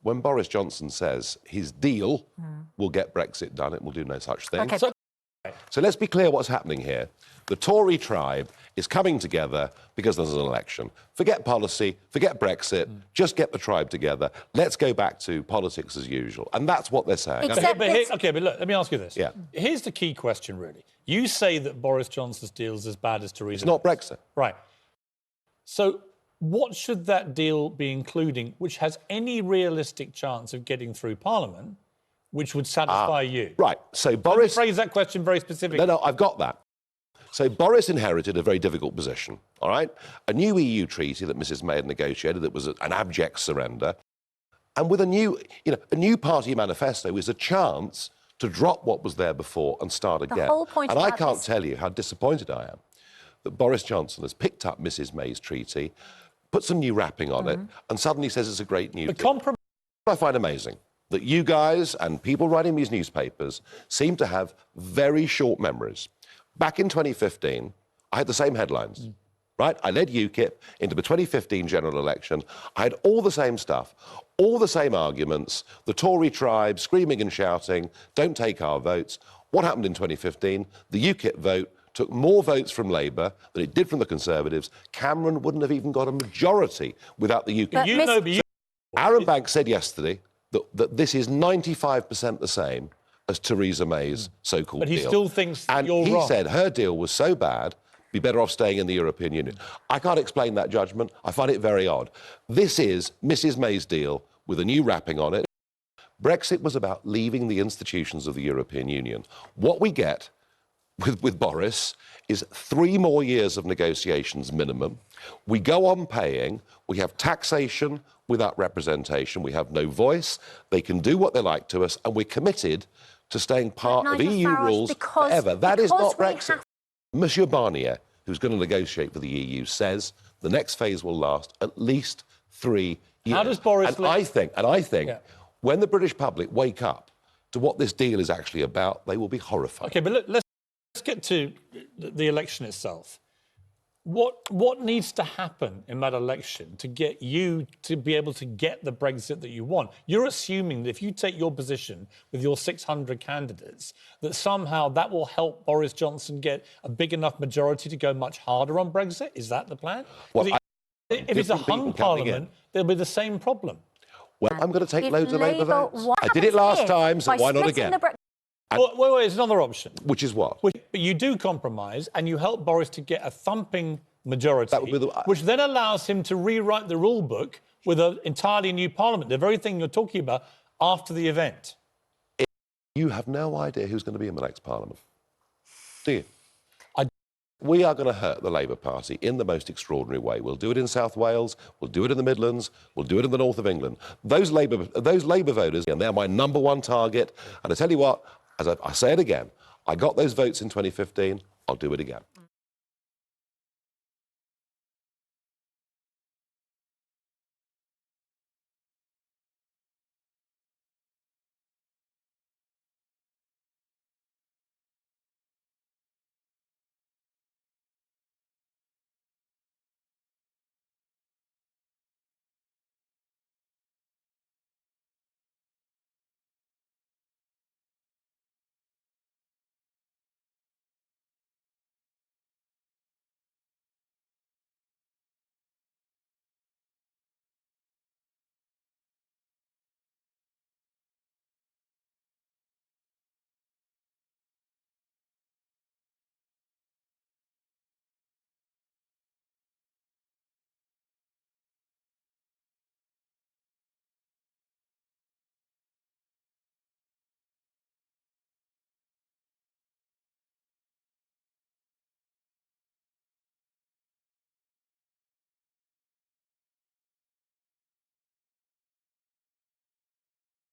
when Boris Johnson says his deal will get Brexit done, it will do no such thing. Okay. So let's be clear what's happening here. The Tory tribe is coming together because there's an election. Forget policy, forget Brexit, just get the tribe together. Let's go back to politics as usual. And that's what they're saying. But look, let me ask you this. Yeah. Here's the key question, really. You say that Boris Johnson's deal is as bad as Theresa May's. It's not Brexit. Right. So what should that deal be including which has any realistic chance of getting through Parliament, which would satisfy you? Right. So Boris... Phrase that question very specifically. No, I've got that. So Boris inherited a very difficult position, all right? A new EU treaty that Mrs May had negotiated that was an abject surrender. And with a new party manifesto is a chance to drop what was there before and start again. The whole point and I can't tell you how disappointed I am that Boris Johnson has picked up Mrs May's treaty, put some new wrapping on it, and suddenly says it's a great new deal. What I find amazing, that you guys and people writing these newspapers seem to have very short memories. Back in 2015, I had the same headlines, right? I led UKIP into the 2015 general election. I had all the same stuff, all the same arguments, the Tory tribe screaming and shouting, don't take our votes. What happened in 2015? The UKIP vote took more votes from Labour than it did from the Conservatives. Cameron wouldn't have even got a majority without the UKIP. Aaron Banks said yesterday that this is 95% the same as Theresa May's so-called deal. But he still thinks and you're wrong. He said her deal was so bad, be better off staying in the European Union. I can't explain that judgment. I find it very odd. This is Mrs May's deal with a new wrapping on it. Brexit was about leaving the institutions of the European Union. What we get with Boris is 3 more years of negotiations minimum. We go on paying. We have taxation without representation. We have no voice. They can do what they like to us, and we're committed to staying part of EU rules forever. That is not Brexit. Monsieur Barnier, who's going to negotiate for the EU, says the next phase will last at least 3 years. How does Boris... And I think when the British public wake up to what this deal is actually about, they will be horrified. OK, but let's get to the election itself. What needs to happen in that election to get you to be able to get the Brexit that you want? You're assuming that if you take your position with your 600 candidates, that somehow that will help Boris Johnson get a big enough majority to go much harder on Brexit? Is that the plan? Well, if it's a hung parliament, there'll be the same problem. Well, I'm going to take loads of Labour votes. I did it last time, so why not again? Wait, there's another option. Which is what? But you do compromise and you help Boris to get a thumping majority, which then allows him to rewrite the rule book with an entirely new parliament, the very thing you're talking about after the event. You have no idea who's going to be in the next parliament, do you? We are going to hurt the Labour Party in the most extraordinary way. We'll do it in South Wales, we'll do it in the Midlands, we'll do it in the north of England. Those Labour voters, and they're my #1 target. And I tell you what, as I say it again, I got those votes in 2015, I'll do it again.